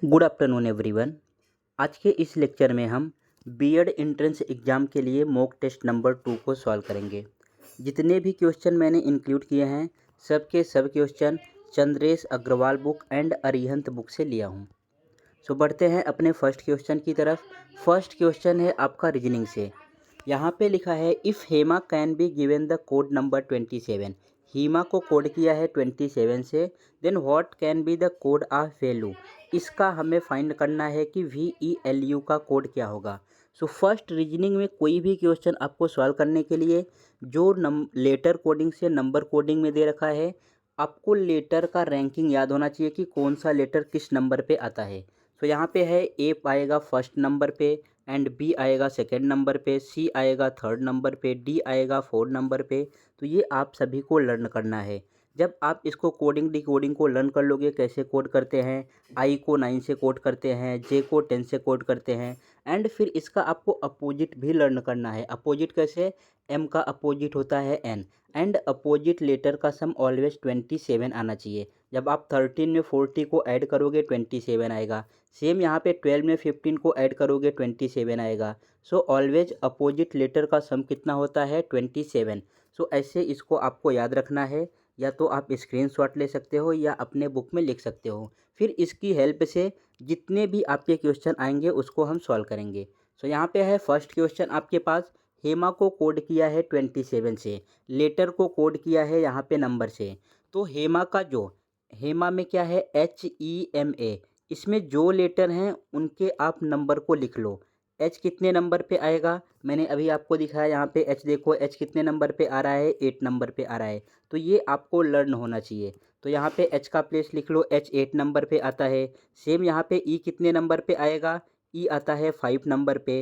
Good afternoon everyone. आज के इस लेक्चर में हम बीएड एंट्रेंस एग्ज़ाम के लिए मॉक टेस्ट नंबर 2 को सॉल्व करेंगे। जितने भी क्वेश्चन मैंने इंक्लूड किए हैं सब के सब question Chandresh Agarwal book and Arihant book से लिया हूँ। सो बढ़ते हैं अपने फर्स्ट क्वेश्चन की तरफ। फर्स्ट क्वेश्चन है आपका रीजनिंग से। यहाँ पे लिखा है if Hema can be given the code number 27। Hema को कोड किया है 27 से, then what can be the code of value. इसका हमें फाइंड करना है कि VELU का कोड क्या होगा। सो फर्स्ट रीजनिंग में कोई भी क्वेश्चन आपको सॉल्व करने के लिए जो लेटर कोडिंग से नंबर कोडिंग में दे रखा है, आपको लेटर का रैंकिंग याद होना चाहिए कि कौन सा लेटर किस नंबर पे आता है। सो यहाँ पे है ए आएगा फर्स्ट नंबर पे एंड बी आएगा सेकंड नंबर पे, सी आएगा थर्ड नंबर पे, डी आएगा फोर्थ नंबर पे। तो ये आप सभी को लर्न करना है। जब आप इसको कोडिंग डिकोडिंग को लर्न कर लोगे कैसे कोड करते हैं, आई को 9 से कोड करते हैं, जे को 10 से कोड करते हैं, एंड फिर इसका आपको अपोजिट भी लर्न करना है। अपोजिट कैसे, एम का अपोजिट होता है एन, एंड अपोजिट लेटर का सम ऑलवेज 27 आना चाहिए। जब आप 13 में 40 को ऐड करोगे 27 आएगा। सेम यहाँ पे 12 में 15 को ऐड करोगे 27 आएगा। सो ऑलवेज अपोजिट लेटर का सम कितना होता है 27। सो ऐसे इसको आपको याद रखना है। या तो आप स्क्रीनशॉट ले सकते हो या अपने बुक में लिख सकते हो। फिर इसकी हेल्प से जितने भी आपके क्वेश्चन आएंगे उसको हम सॉल्व करेंगे। सो यहाँ पे है फर्स्ट क्वेश्चन आपके पास। हेमा को कोड किया है 27 से, लेटर को कोड किया है यहाँ पे नंबर से। तो हेमा में क्या है HEMA, इसमें जो लेटर हैं उनके आप नंबर को लिख लो। एच कितने नंबर पे आएगा, मैंने अभी आपको दिखाया यहाँ पे एच देखो, एच कितने नंबर पे आ रहा है 8 नंबर पे आ रहा है। तो ये आपको लर्न होना चाहिए। तो यहाँ पे एच का प्लेस लिख लो, एच 8 नंबर पे आता है। सेम यहाँ पे ई कितने नंबर पे आएगा, ई आता है 5 नंबर पे।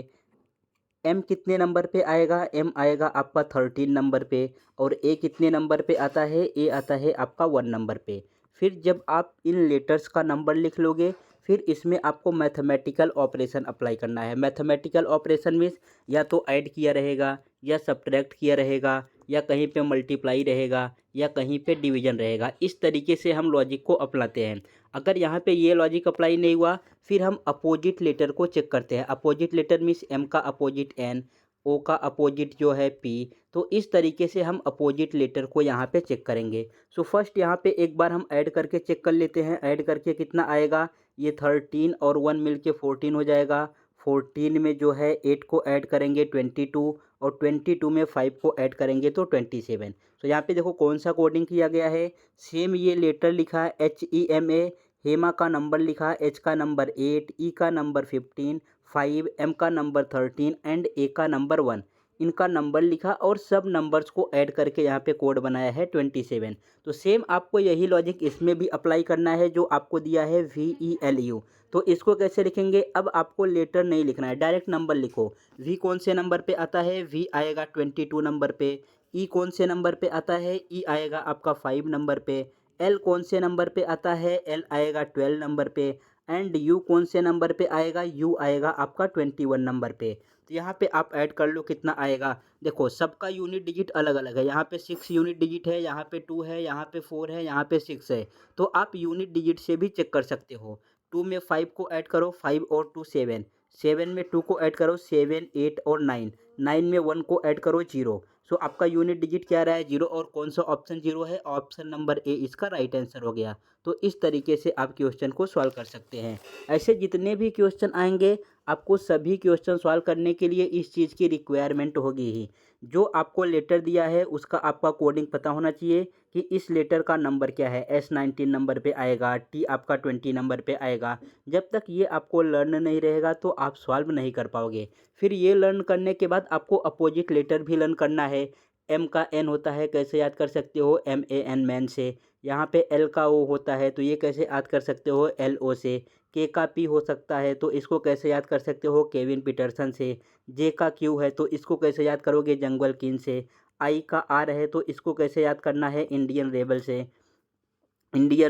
एम कितने नंबर पे आएगा, एम आएगा आपका 13 नंबर पे। और ए कितने नंबर पे आता है, ए आता है आपका 1 नंबर पे। फिर जब आप इन लेटर्स का नंबर लिख लोगे फिर इसमें आपको मैथमेटिकल ऑपरेशन अप्लाई करना है। मैथमेटिकल ऑपरेशन मीन्स या तो ऐड किया रहेगा या सब्ट्रैक्ट किया रहेगा या कहीं पे मल्टीप्लाई रहेगा या कहीं पे डिवीजन रहेगा। इस तरीके से हम लॉजिक को अपनाते हैं। अगर यहाँ पे ये लॉजिक अप्लाई नहीं हुआ फिर हम अपोजिट लेटर को चेक करते हैं। अपोजिट लेटर मीन्स एम का अपोजिट एन, ओ का अपोजिट जो है पी। तो इस तरीके से हम अपोजिट लेटर को यहाँ पे चेक करेंगे। सो फर्स्ट यहाँ पे एक बार हम ऐड करके चेक कर लेते हैं। ऐड करके कितना आएगा, ये 13 और 1 मिल के 14 हो जाएगा। 14 में जो है 8 को ऐड करेंगे 22, और 22 में 5 को ऐड करेंगे तो 27। तो यहाँ पे देखो कौन सा कोडिंग किया गया है, सेम ये लेटर लिखा है HEMA। हेमा का नंबर लिखा, एच का नंबर 8, ई का नंबर 15, 5, एम का नंबर 13 एंड ए का नंबर 1। इनका नंबर लिखा और सब नंबर्स को ऐड करके यहाँ पे कोड बनाया है 27। तो सेम आपको यही लॉजिक इसमें भी अप्लाई करना है जो आपको दिया है VELU। तो इसको कैसे लिखेंगे, अब आपको लेटर नहीं लिखना है, डायरेक्ट नंबर लिखो। V कौन से नंबर पे आता है, V आएगा 22 नंबर पे। E कौन से नंबर पे आता है, E आएगा आपका 5 नंबर पे। एल कौन से नंबर पे आता है, एल आएगा 12 नंबर पे। एंड यू कौन से नंबर पे आएगा, यू आएगा आपका 21 नंबर पे। तो यहाँ पे आप ऐड कर लो कितना आएगा। देखो सबका यूनिट डिजिट अलग अलग है, यहाँ पे 6 यूनिट डिजिट है, यहाँ पे 2 है, यहाँ पे 4 है, यहाँ पे 6 है। तो आप यूनिट डिजिट से भी चेक कर सकते हो। 2 में 5 को ऐड करो, 5 और 2 7, 7 में 2 को ऐड करो 7, 8 और 9, 9 में 1 को ऐड करो 0। सो आपका यूनिट डिजिट क्या रहा है 0, और कौन सा ऑप्शन 0 है, ऑप्शन नंबर ए इसका राइट आंसर हो गया। तो इस तरीके से आप क्वेश्चन को सॉल्व कर सकते हैं। ऐसे जितने भी क्वेश्चन आएंगे आपको सभी क्वेश्चन सॉल्व करने के लिए इस चीज़ की रिक्वायरमेंट होगी ही। जो आपको लेटर दिया है उसका आपका कोडिंग पता होना चाहिए कि इस लेटर का नंबर क्या है। S 19 नंबर पे आएगा, T आपका 20 नंबर पे आएगा। जब तक ये आपको लर्न नहीं रहेगा तो आप सॉल्व नहीं कर पाओगे। फिर ये लर्न करने के बाद आपको अपोजिट लेटर भी लर्न करना है। M का N होता है, कैसे याद कर सकते हो, MAN मैन से। यहाँ पे L का O होता है तो ये कैसे याद कर सकते हो, LO से। K का P हो सकता है तो इसको कैसे याद कर सकते हो, केविन पीटरसन से। J का Q है तो इसको कैसे याद करोगे, जंगल किन से। I का R है तो इसको कैसे याद करना है, इंडियन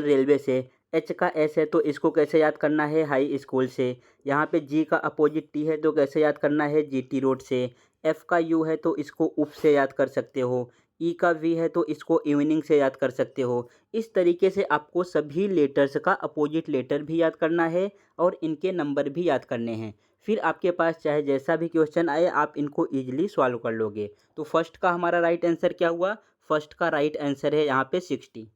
रेलवे से। एच का एस है तो इसको कैसे याद करना है, हाई स्कूल से। यहाँ पे जी का अपोजिट टी है तो कैसे याद करना है, GT रोड से। एफ का यू है तो इसको उफ से याद कर सकते हो। ई का वी है तो इसको इवनिंग से याद कर सकते हो। इस तरीके से आपको सभी लेटर्स का अपोजिट लेटर भी याद करना है और इनके नंबर भी याद करने हैं। फिर आपके पास चाहे जैसा भी क्वेश्चन आए आप इनको ईजिली सॉल्व कर लोगे। तो फर्स्ट का हमारा राइट आंसर क्या हुआ? फर्स्ट का राइट आंसर है यहाँ पे 60।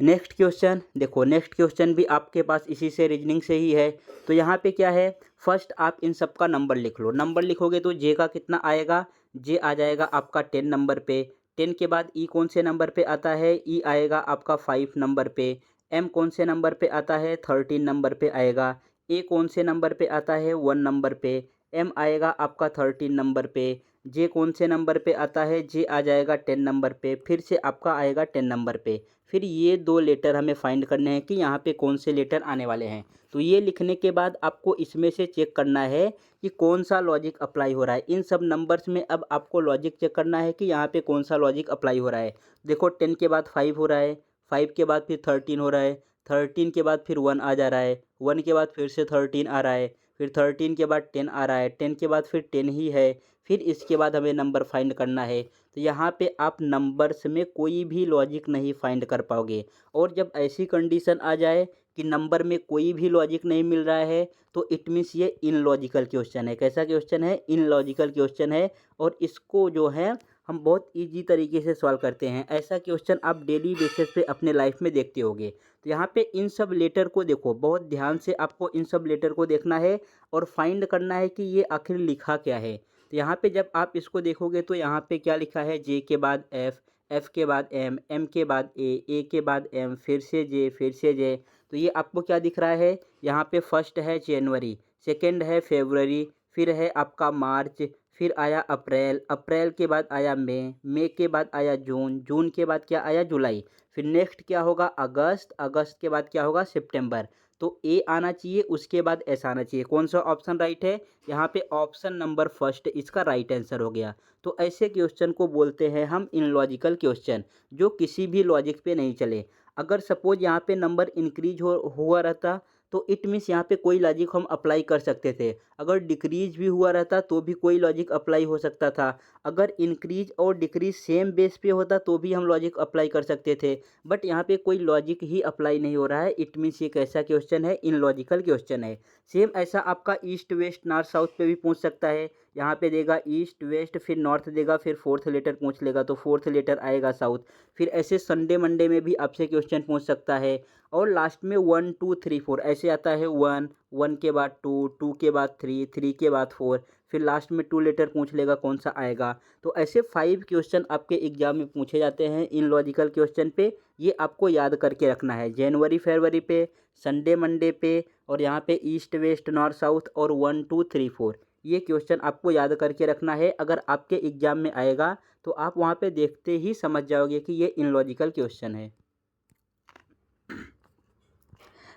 नेक्स्ट क्वेश्चन देखो, नेक्स्ट क्वेश्चन भी आपके पास इसी से रीजनिंग से ही है। तो यहाँ पे क्या है, फर्स्ट आप इन सब का नंबर लिख लो। नंबर लिखोगे तो जे का कितना आएगा? जे आ जाएगा आपका 10 नंबर पे। 10 के बाद ई कौन से नंबर पे आता है? ई आएगा आपका 5 नंबर पे। एम कौन से नंबर पे आता है? 13 नंबर पे आएगा। ए कौन से नंबर पे आता है? 1 नंबर पे। एम आएगा आपका 13 नंबर पे। जे कौन से नंबर पे आता है? जे आ जाएगा 10 नंबर पे, फिर से आपका आएगा 10 नंबर पे। फिर ये दो लेटर हमें फाइंड करने हैं कि यहाँ पे कौन से लेटर आने वाले हैं। तो ये लिखने के बाद आपको इसमें से चेक करना है कि कौन सा लॉजिक अप्लाई हो रहा है। इन सब नंबर्स में अब आपको लॉजिक चेक करना है कि यहाँ पे कौन सा लॉजिक अप्लाई हो रहा है। देखो 10 के बाद 5 हो रहा है, 5 के बाद फिर 13 हो रहा है, 13 के बाद फिर 1 आ जा रहा है, 1 के बाद फिर से 13 आ रहा है, फिर 13 के बाद 10 आ रहा है, 10 के बाद फिर 10 ही है, फिर इसके बाद हमें नंबर फाइंड करना है। तो यहाँ पे आप नंबर्स में कोई भी लॉजिक नहीं फाइंड कर पाओगे। और जब ऐसी कंडीशन आ जाए कि नंबर में कोई भी लॉजिक नहीं मिल रहा है तो इट मीन्स ये इनलॉजिकल क्वेश्चन है। कैसा क्वेश्चन है? इनलॉजिकल क्वेश्चन है। और इसको जो है हम बहुत इजी तरीके से सॉल्व करते हैं। ऐसा क्वेश्चन आप डेली बेसिस पे अपने लाइफ में देखते होगे। तो यहाँ पे इन सब लेटर को देखो, बहुत ध्यान से आपको इन सब लेटर को देखना है और फाइंड करना है कि ये आखिर लिखा क्या है। तो यहाँ पे जब आप इसको देखोगे तो यहाँ पे क्या लिखा है? जे के बाद एफ, एफ के बाद एम, एम के बाद ए के बाद एम, फिर से जे, फिर से जे। तो ये आपको क्या दिख रहा है? यहाँ पे फर्स्ट है जनवरी, सेकंड है फरवरी, फिर है आपका मार्च, फिर आया अप्रैल, अप्रैल के बाद आया मई के बाद आया जून, जून के बाद क्या आया? जुलाई। फिर नेक्स्ट क्या होगा? अगस्त, अगस्त के बाद क्या होगा? सितंबर। तो ए आना चाहिए, उसके बाद एस आना चाहिए। कौन सा ऑप्शन राइट है? यहाँ पे ऑप्शन नंबर फर्स्ट इसका राइट आंसर हो गया। तो ऐसे क्वेश्चन को बोलते हैं हम इनलॉजिकल क्वेश्चन, जो किसी भी लॉजिक पे नहीं चले। अगर सपोज यहाँ पे नंबर इंक्रीज हुआ रहता तो इट मीन्स यहाँ पे कोई लॉजिक हम अप्लाई कर सकते थे। अगर डिक्रीज भी हुआ रहता तो भी कोई लॉजिक अप्लाई हो सकता था। अगर इंक्रीज और डिक्रीज सेम बेस पे होता तो भी हम लॉजिक अप्लाई कर सकते थे। बट यहाँ पे कोई लॉजिक ही अप्लाई नहीं हो रहा है। इट मीन्स ये कैसा क्वेश्चन है? इनलॉजिकल क्वेश्चन है। सेम ऐसा आपका ईस्ट वेस्ट नॉर्थ साउथ पे भी पूछ सकता है। यहाँ पे देगा ईस्ट वेस्ट, फिर नॉर्थ देगा, फिर फोर्थ लेटर पूछ लेगा तो फोर्थ लेटर आएगा साउथ। फिर ऐसे संडे मंडे में भी आपसे क्वेश्चन पूछ सकता है। और लास्ट में 1 2 3 4 ऐसे आता है। 1, 1 के बाद 2, 2 के बाद 3, 3 के बाद 4, फिर लास्ट में 2 लेटर पूछ लेगा कौन सा आएगा। तो ऐसे 5 क्वेश्चन आपके एग्जाम में पूछे जाते हैं इन लॉजिकल क्वेश्चन पे। ये आपको याद करके रखना है। जनवरी फरवरी पे, संडे मंडे पे, और यहाँ पे ईस्ट वेस्ट नॉर्थ साउथ, और 1 2 3 4 ये क्वेश्चन आपको याद करके रखना है। अगर आपके एग्जाम में आएगा तो आप वहाँ पे देखते ही समझ जाओगे कि ये इनलॉजिकल क्वेश्चन है।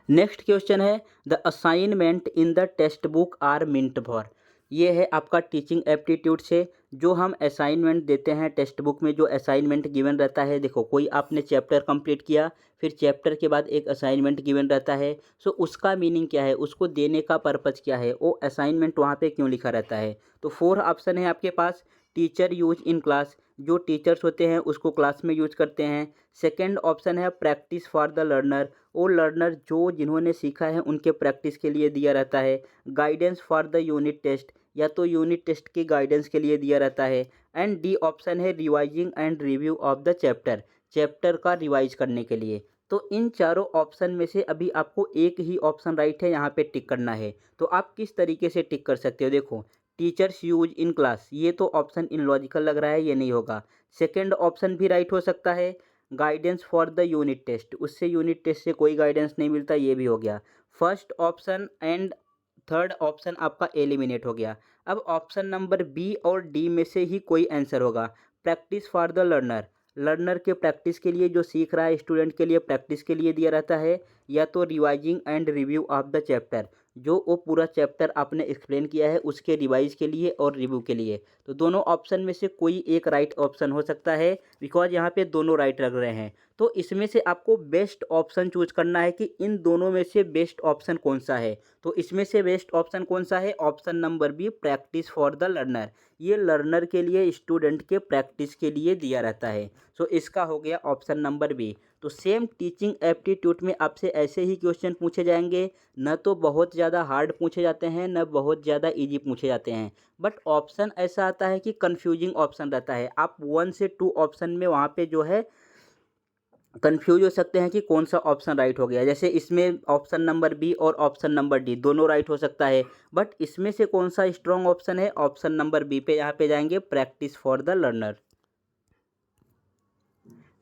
नेक्स्ट क्वेश्चन है, the assignment in the text book are meant for. ये है आपका टीचिंग एप्टीट्यूड से जो हम असाइनमेंट देते हैं टेक्स्ट बुक में। जो असाइनमेंट गिवन रहता है, देखो कोई आपने चैप्टर कंप्लीट किया, फिर चैप्टर के बाद एक असाइनमेंट गिवन रहता है। सो उसका मीनिंग क्या है? उसको देने का पर्पज़ क्या है? वो असाइनमेंट वहाँ पे क्यों लिखा रहता है? तो 4 ऑप्शन है आपके पास। टीचर यूज इन क्लास, जो टीचर्स होते हैं उसको क्लास में यूज करते हैं। सेकेंड ऑप्शन है प्रैक्टिस फॉर द लर्नर, वो लर्नर जो जिन्होंने सीखा है उनके प्रैक्टिस के लिए दिया रहता है। Guidance for the unit test, या तो यूनिट टेस्ट की गाइडेंस के लिए दिया रहता है। एंड डी ऑप्शन है revising and review of the chapter, chapter का रिवाइज करने के लिए। तो इन चारों ऑप्शन में से अभी आपको एक ही ऑप्शन राइट है, यहाँ पे टिक करना है। तो आप किस तरीके से टिक कर सकते हो? देखो टीचर्स यूज इन क्लास, ये तो ऑप्शन इनलॉजिकल लग रहा है, ये नहीं होगा। सेकंड ऑप्शन भी राइट हो सकता है। Guidance for the unit test, उससे यूनिट टेस्ट से कोई गाइडेंस नहीं मिलता, ये भी हो गया। First option and third option आपका एलिमिनेट हो गया। अब ऑप्शन नंबर बी और डी में से ही कोई आंसर होगा। Practice for the learner, learner के प्रैक्टिस के लिए, जो सीख रहा है स्टूडेंट के लिए प्रैक्टिस के लिए दिया रहता है। या तो revising and review of the chapter, जो वो पूरा चैप्टर आपने एक्सप्लेन किया है उसके रिवाइज के लिए और रिव्यू के लिए। तो दोनों ऑप्शन में से कोई एक राइट ऑप्शन हो सकता है, बिकॉज यहाँ पे दोनों राइट लग रहे हैं। तो इसमें से आपको बेस्ट ऑप्शन चूज करना है कि इन दोनों में से बेस्ट ऑप्शन कौन सा है। तो इसमें से बेस्ट ऑप्शन कौन सा है? Option number B, practice for the learner. ये लर्नर के लिए, स्टूडेंट के प्रैक्टिस के लिए दिया रहता है। सो इसका हो गया ऑप्शन नंबर बी। तो सेम टीचिंग एप्टीट्यूड में आपसे ऐसे ही क्वेश्चन पूछे जाएंगे, न तो बहुत ज़्यादा हार्ड पूछे जाते हैं, न बहुत ज़्यादा इजी पूछे जाते हैं, बट ऑप्शन ऐसा आता है कि कंफ्यूजिंग ऑप्शन रहता है। आप 1 से 2 ऑप्शन में वहाँ पे जो है कंफ्यूज हो सकते हैं कि कौन सा ऑप्शन राइट हो गया। जैसे इसमें ऑप्शन नंबर बी और ऑप्शन नंबर डी दोनों राइट हो सकता है, बट इसमें से कौन सा स्ट्रॉन्ग ऑप्शन है? ऑप्शन नंबर बी पे यहाँ पे जाएंगे, practice for the learner.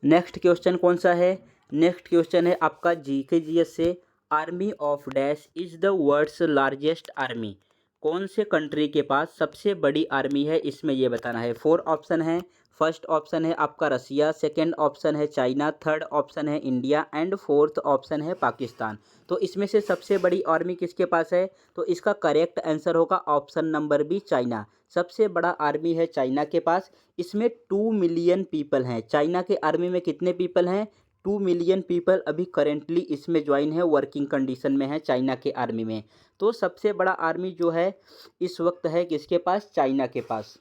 Next question कौन सा है? नेक्स्ट क्वेश्चन है आपका जीके जीएस से, army of dash is the world's largest army. कौन से कंट्री के पास सबसे बड़ी आर्मी है, इसमें ये बताना है। 4 ऑप्शन है। फर्स्ट ऑप्शन है आपका रसिया, सेकंड ऑप्शन है चाइना, थर्ड ऑप्शन है इंडिया एंड फोर्थ ऑप्शन है पाकिस्तान। तो इसमें से सबसे बड़ी आर्मी किसके पास है? तो इसका करेक्ट आंसर होगा ऑप्शन नंबर बी, चाइना। सबसे बड़ा आर्मी है चाइना के पास। इसमें 2 मिलियन पीपल हैं। चाइना के आर्मी में कितने पीपल हैं? 2 मिलियन पीपल अभी करेंटली इसमें ज्वाइन है, वर्किंग कंडीशन में है चाइना के आर्मी में। तो सबसे बड़ा आर्मी जो है इस वक्त है किसके पास? चाइना के पास।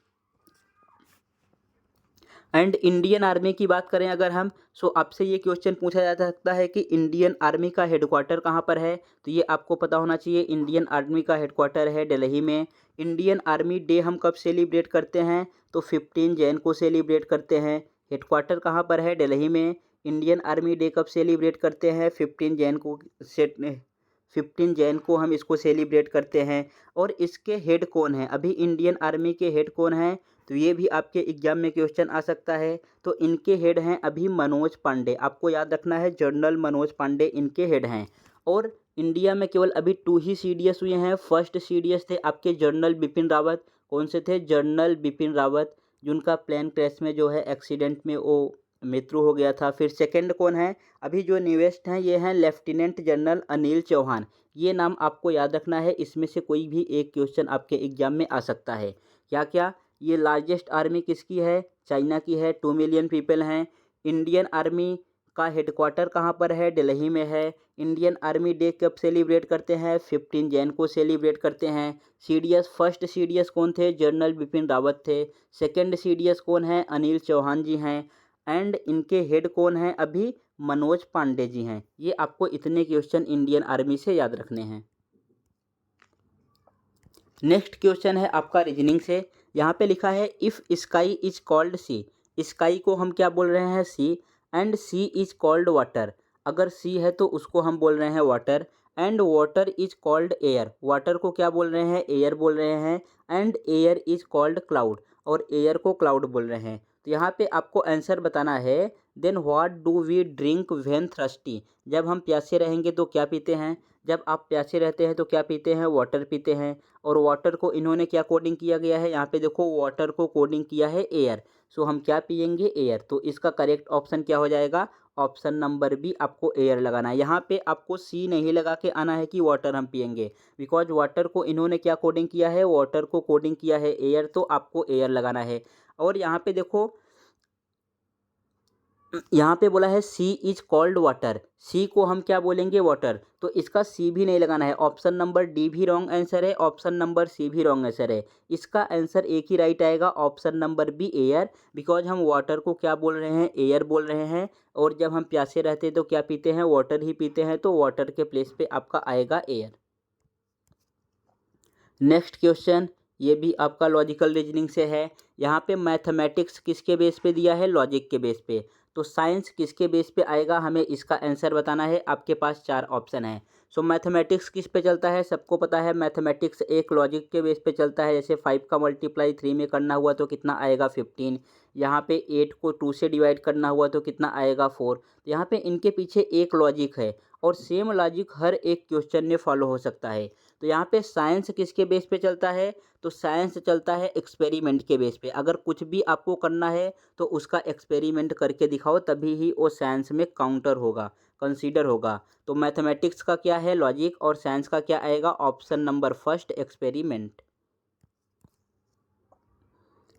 एंड इंडियन आर्मी की बात करें अगर हम, सो आपसे ये क्वेश्चन पूछा जा सकता है कि इंडियन आर्मी का हेडक्वार्टर कहाँ पर है? तो ये आपको पता होना चाहिए। इंडियन आर्मी का हेडक्वार्टर है दिल्ली में। इंडियन आर्मी डे हम कब सेलिब्रेट करते हैं? तो 15 जैन को सेलिब्रेट करते हैं। हेडक्वार्टर कहाँ पर है? दिल्ली में। इंडियन आर्मी डे कब सेलिब्रेट करते हैं? 15 जैन को। 15 जैन को हम इसको सेलिब्रेट करते हैं। और इसके हेड कौन है? अभी इंडियन आर्मी के हेड कौन है? तो ये भी आपके एग्जाम में क्वेश्चन आ सकता है। तो इनके हेड हैं अभी मनोज पांडे। आपको याद रखना है, जनरल मनोज पांडे इनके हेड हैं। और इंडिया में केवल अभी 2 ही सीडीएस हुए हैं। फर्स्ट सीडीएस थे आपके जनरल बिपिन रावत। कौन से थे? जनरल बिपिन रावत, जिनका प्लेन क्रैश में जो है एक्सीडेंट में वो मृत्यु हो गया था। फिर सेकंड कौन है? अभी जो न्यूएस्ट हैं ये हैं लेफ्टिनेंट जनरल अनिल चौहान। ये नाम आपको याद रखना है। इसमें से कोई भी एक क्वेश्चन आपके एग्जाम में आ सकता है। क्या क्या? ये लार्जेस्ट आर्मी किसकी है? चाइना की है। 2 मिलियन पीपल हैं। इंडियन आर्मी का हेडक्वार्टर कहाँ पर है? दिल्ली में है। इंडियन आर्मी डे कब सेलिब्रेट करते हैं? 15 जैन को सेलिब्रेट करते हैं। सीडीएस, फर्स्ट सीडीएस कौन थे? जनरल बिपिन रावत थे। सेकंड सीडीएस कौन है? अनिल चौहान जी हैं। एंड इनके हेड कौन हैं? अभी मनोज पांडे जी हैं। ये आपको इतने क्वेश्चन इंडियन आर्मी से याद रखने हैं। नेक्स्ट क्वेश्चन है आपका रीजनिंग से। यहाँ पे लिखा है if sky is called sea. Sky को हम क्या बोल रहे हैं? Sea. And sea is called water. अगर सी है तो उसको हम बोल रहे हैं water. And water is called air. Water को क्या बोल रहे हैं? एयर बोल रहे हैं। And air is called cloud. और एयर को क्लाउड बोल रहे हैं। तो यहाँ पे आपको आंसर बताना है। Then what do we drink when thirsty. जब हम प्यासे रहेंगे तो क्या पीते हैं? जब आप प्यासे रहते हैं तो क्या पीते हैं? वाटर पीते हैं। और वाटर को इन्होंने क्या कोडिंग किया गया है? यहाँ पे देखो, वाटर को कोडिंग किया है एयर। सो हम क्या पियेंगे? एयर। तो इसका करेक्ट ऑप्शन क्या हो जाएगा? ऑप्शन नंबर बी, आपको एयर लगाना है। यहाँ पे आपको सी नहीं लगा के आना है कि वाटर हम पियेंगे, बिकॉज वाटर को इन्होंने क्या कोडिंग किया है? वाटर को कोडिंग किया है एयर, तो आपको एयर लगाना है। और यहाँ पे देखो, यहाँ पे बोला है सी इज कॉल्ड वाटर। सी को हम क्या बोलेंगे? वाटर। तो इसका सी भी नहीं लगाना है। ऑप्शन नंबर डी भी रॉन्ग आंसर है, ऑप्शन नंबर सी भी रॉन्ग आंसर है। इसका आंसर एक ही राइट आएगा, option number B, air. Because हम वाटर को क्या बोल रहे हैं? एयर बोल रहे हैं। और जब हम प्यासे रहते हैं तो क्या पीते हैं? वाटर ही पीते हैं। तो वाटर के प्लेस पे आपका आएगा एयर। नेक्स्ट क्वेश्चन, ये भी आपका लॉजिकल रीजनिंग से है। यहाँ पे मैथमेटिक्स किसके बेस पे दिया है? लॉजिक के बेस पे। तो साइंस किसके बेस पे आएगा? हमें इसका आंसर बताना है। आपके पास 4 ऑप्शन है। सो मैथमेटिक्स किस पे चलता है? सबको पता है मैथमेटिक्स एक लॉजिक के बेस पे चलता है। जैसे 5 का मल्टीप्लाई 3 में करना हुआ तो कितना आएगा? 15। यहाँ पे 8 को 2 से डिवाइड करना हुआ तो कितना आएगा? 4। यहाँ पे इनके पीछे एक लॉजिक है, और सेम लॉजिक हर एक क्वेश्चन में फॉलो हो सकता है। तो यहाँ पे साइंस किसके बेस पे चलता है? तो साइंस चलता है एक्सपेरिमेंट के बेस पे। अगर कुछ भी आपको करना है तो उसका एक्सपेरिमेंट करके दिखाओ, तभी ही वो साइंस में काउंटर होगा। कंसीडर होगा। तो मैथमेटिक्स का क्या है लॉजिक और साइंस का क्या आएगा option number first experiment.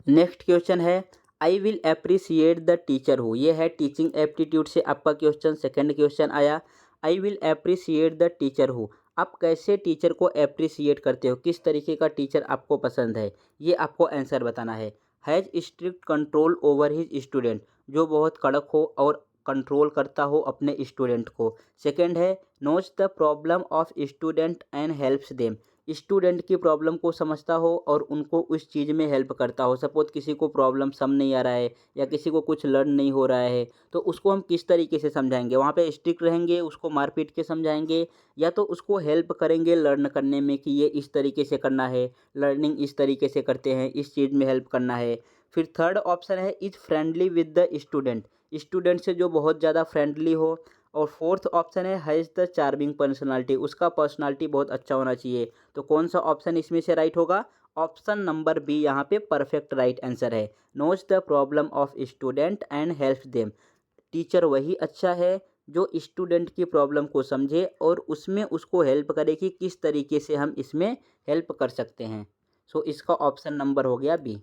Next question है I will appreciate the teacher who, ये है टीचिंग एप्टीट्यूड से आपका क्वेश्चन। सेकंड क्वेश्चन आया आई will appreciate the teacher who, आप कैसे टीचर को अप्रिसिएट करते हो, किस तरीके का टीचर आपको पसंद है, ये आपको आंसर बताना है। Has strict control over his student, जो बहुत कड़क हो और कंट्रोल करता हो अपने स्टूडेंट को। सेकंड है knows the problem of student and helps them, student की प्रॉब्लम को समझता हो और उनको उस चीज़ में हेल्प करता हो। सपोज़ किसी को प्रॉब्लम समझ नहीं आ रहा है या किसी को कुछ लर्न नहीं हो रहा है, तो उसको हम किस तरीके से समझाएंगे, वहाँ पे स्ट्रिक्ट रहेंगे, उसको मार पीट के समझाएंगे, या तो उसको हेल्प करेंगे लर्न करने में कि ये इस तरीके से करना है, लर्निंग इस तरीके से करते हैं, इस चीज़ में हेल्प करना है। फिर थर्ड ऑप्शन है is friendly with the student, student से जो बहुत ज़्यादा फ्रेंडली हो। और फोर्थ ऑप्शन है हैज़ द चार्मिंग पर्सनालिटी, उसका पर्सनालिटी बहुत अच्छा होना चाहिए। तो कौन सा ऑप्शन इसमें से राइट होगा, ऑप्शन नंबर बी यहाँ पे परफेक्ट राइट आंसर है। Knows the problem of student and help them, teacher वही अच्छा है जो स्टूडेंट की प्रॉब्लम को समझे और उसमें उसको हेल्प करे कि किस तरीके से हम इसमें हेल्प कर सकते हैं। सो इसका ऑप्शन नंबर हो गया बी।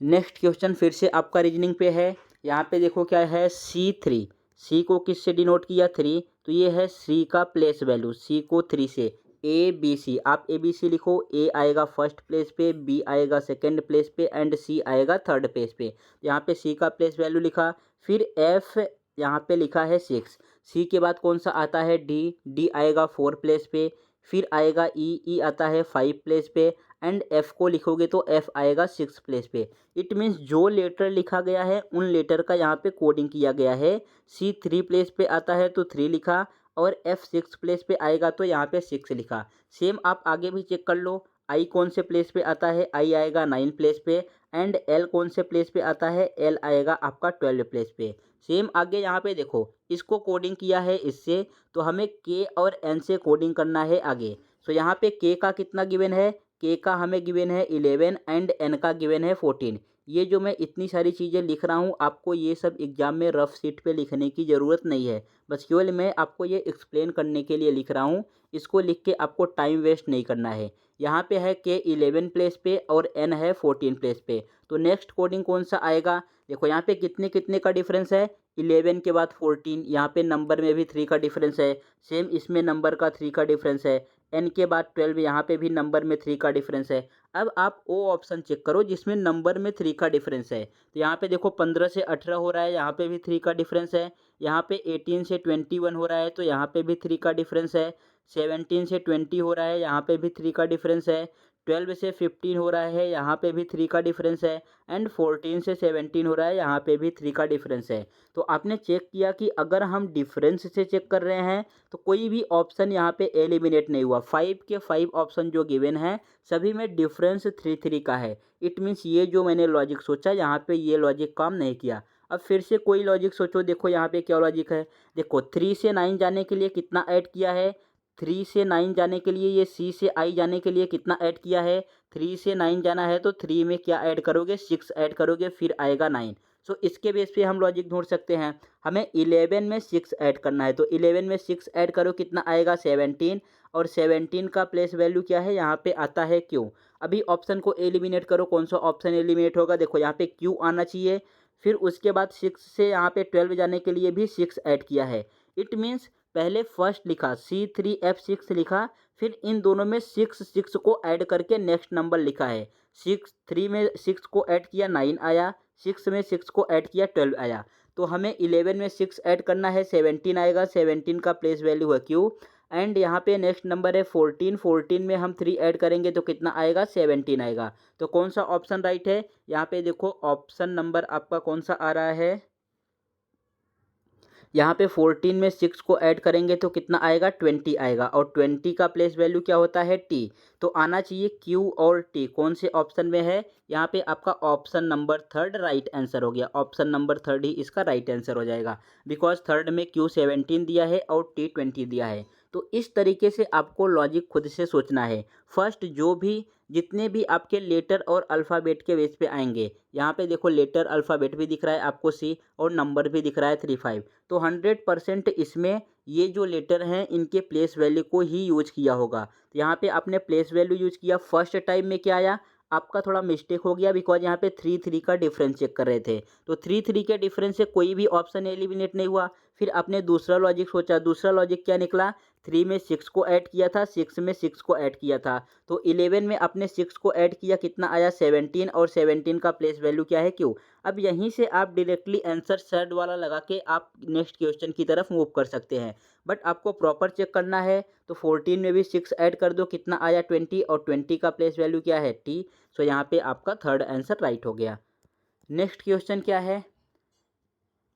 नेक्स्ट क्वेश्चन फिर से आपका रीजनिंग पे है। यहाँ पे देखो क्या है C3, सी को किस से डिनोट किया 3, तो ये है सी का प्लेस वैल्यू, सी को 3 से। ABC, आप ABC लिखो, ए आएगा फर्स्ट प्लेस पे, बी आएगा सेकंड प्लेस पे एंड सी आएगा थर्ड प्लेस पे। यहाँ पे सी का प्लेस वैल्यू लिखा, फिर एफ यहाँ पे लिखा है 6, सी के बाद कौन सा आता है डी आएगा 4 प्लेस पे, फिर आएगा ई आता है 5 प्लेस पे एंड एफ को लिखोगे तो एफ आएगा 6 प्लेस पे। इट मीन्स जो लेटर लिखा गया है उन लेटर का यहाँ पे कोडिंग किया गया है। सी 3 प्लेस पे आता है तो 3 लिखा और एफ 6 प्लेस पे आएगा तो यहाँ पे 6 लिखा। सेम आप आगे भी चेक कर लो, आई कौन से प्लेस पे आता है, आई आएगा 9 प्लेस पे एंड एल कौन से प्लेस पे आता है, एल आएगा आपका 12 प्लेस पे। सेम आगे यहाँ पे देखो इसको कोडिंग किया है इससे, तो हमें के और एन से कोडिंग करना है आगे। सो यहाँ पे के का कितना गिवन है, के का हमें गिवन है 11 एंड एन का गिवन है 14। ये जो मैं इतनी सारी चीज़ें लिख रहा हूँ आपको ये सब एग्जाम में रफ शीट पे लिखने की ज़रूरत नहीं है, बस केवल मैं आपको ये एक्सप्लेन करने के लिए लिख रहा हूँ। इसको लिख के आपको टाइम वेस्ट नहीं करना है। यहाँ पे है के 11 प्लेस पे और एन है 14 प्लेस पे, तो नेक्स्ट कोडिंग कौन सा आएगा, देखो यहाँ पे कितने कितने का डिफरेंस है, 11 के बाद 14, यहाँ पे नंबर में भी 3 का डिफरेंस है, सेम इसमें नंबर का 3 का डिफरेंस है, एन के बाद 12, यहाँ पे भी नंबर में 3 का डिफरेंस है। अब आप ओ ऑप्शन चेक करो जिसमें नंबर में 3 का डिफरेंस है, तो यहाँ पे देखो 15 से 18 हो रहा है, यहाँ पे भी 3 का डिफरेंस है। यहाँ पे 18 से 21 हो रहा है तो यहाँ पे भी 3 का डिफरेंस है। 17 से 20 हो रहा है, यहाँ पे भी 3 का डिफरेंस है। 12 से 15 हो रहा है, यहाँ पे भी 3 का डिफरेंस है एंड 14 से 17 हो रहा है, यहाँ पे भी 3 का डिफरेंस है। तो आपने चेक किया कि अगर हम डिफरेंस से चेक कर रहे हैं तो कोई भी ऑप्शन यहाँ पे एलिमिनेट नहीं हुआ। 5 के 5 ऑप्शन जो गिवन है सभी में डिफरेंस 3 का है। इट मीन्स ये जो मैंने लॉजिक सोचा यहाँ पे ये लॉजिक काम नहीं किया। अब फिर से कोई लॉजिक सोचो, देखो यहाँ पे क्या लॉजिक है, देखो 3 से 9 जाने के लिए कितना ऐड किया है, 3 से 9 जाने के लिए ये सी से आई जाने के लिए कितना ऐड किया है, 3 से 9 जाना है तो 3 में क्या ऐड करोगे, 6 ऐड करोगे फिर आएगा 9। सो इसके बेस पे हम लॉजिक ढूंढ सकते हैं। हमें 11 में 6 ऐड करना है तो 11 में 6 ऐड करो कितना आएगा 17, और 17 का प्लेस वैल्यू क्या है यहाँ पे आता है क्यू। अभी ऑप्शन को एलिमिनेट करो, कौन सा ऑप्शन एलिमिनेट होगा, देखो यहाँ पे क्यू आना चाहिए, फिर उसके बाद 6 से यहाँ पे 12 जाने के लिए भी 6 ऐड किया है। इट मीन्स पहले फर्स्ट लिखा C3F6 लिखा, फिर इन दोनों में 6 को ऐड करके नेक्स्ट नंबर लिखा है। 3 में 6 को ऐड किया 9 आया, 6 में 6 को ऐड किया 12 आया। तो हमें 11 में 6 ऐड करना है 17 आएगा, 17 का प्लेस वैल्यू है क्यू एंड यहाँ पे नेक्स्ट नंबर है 14, 14 में हम 3 ऐड करेंगे तो कितना आएगा 17 आएगा। तो कौन सा ऑप्शन राइट है, यहाँ पे देखो ऑप्शन नंबर आपका कौन सा आ रहा है, यहाँ पे 14 में 6 को ऐड करेंगे तो कितना आएगा 20 आएगा, और 20 का प्लेस वैल्यू क्या होता है टी। तो आना चाहिए क्यू और टी। कौन से ऑप्शन में है? यहाँ पे आपका option number third right answer हो गया। ऑप्शन नंबर थर्ड ही इसका राइट आंसर हो जाएगा, बिकॉज थर्ड में क्यू 17 दिया है और टी 20 दिया है। तो इस तरीके से आपको लॉजिक खुद से सोचना है। फर्स्ट जो भी जितने भी आपके लेटर और अल्फ़ाबेट के बेस पे आएंगे, यहाँ पे देखो लेटर अल्फ़ाबेट भी दिख रहा है आपको सी, और नंबर भी दिख रहा है 35। तो 100% इसमें ये जो लेटर हैं इनके प्लेस वैल्यू को ही यूज किया होगा। तो यहाँ पे आपने प्लेस वैल्यू यूज किया, फर्स्ट टाइम में क्या आया, आपका थोड़ा मिस्टेक हो गया, बिकॉज यहाँ पे 3 का डिफरेंस चेक कर रहे थे। तो 3 के डिफरेंस से कोई भी ऑप्शन एलिमिनेट नहीं हुआ। फिर आपने दूसरा लॉजिक सोचा, दूसरा लॉजिक क्या निकला, 3 में 6 को ऐड किया था, 6 में 6 को ऐड किया था, तो 11 में आपने 6 को ऐड किया, कितना आया 17, और 17 का प्लेस वैल्यू क्या है, क्यू। अब यहीं से आप डायरेक्टली आंसर सर्ड वाला लगा के आप नेक्स्ट क्वेश्चन की तरफ मूव कर सकते हैं, बट आपको प्रॉपर चेक करना है। तो 14 में भी 6 ऐड कर दो, कितना आया 20, और 20 का प्लेस वैल्यू क्या है, टी। सो यहाँ पे आपका थर्ड आंसर राइट हो गया। नेक्स्ट क्वेश्चन क्या है?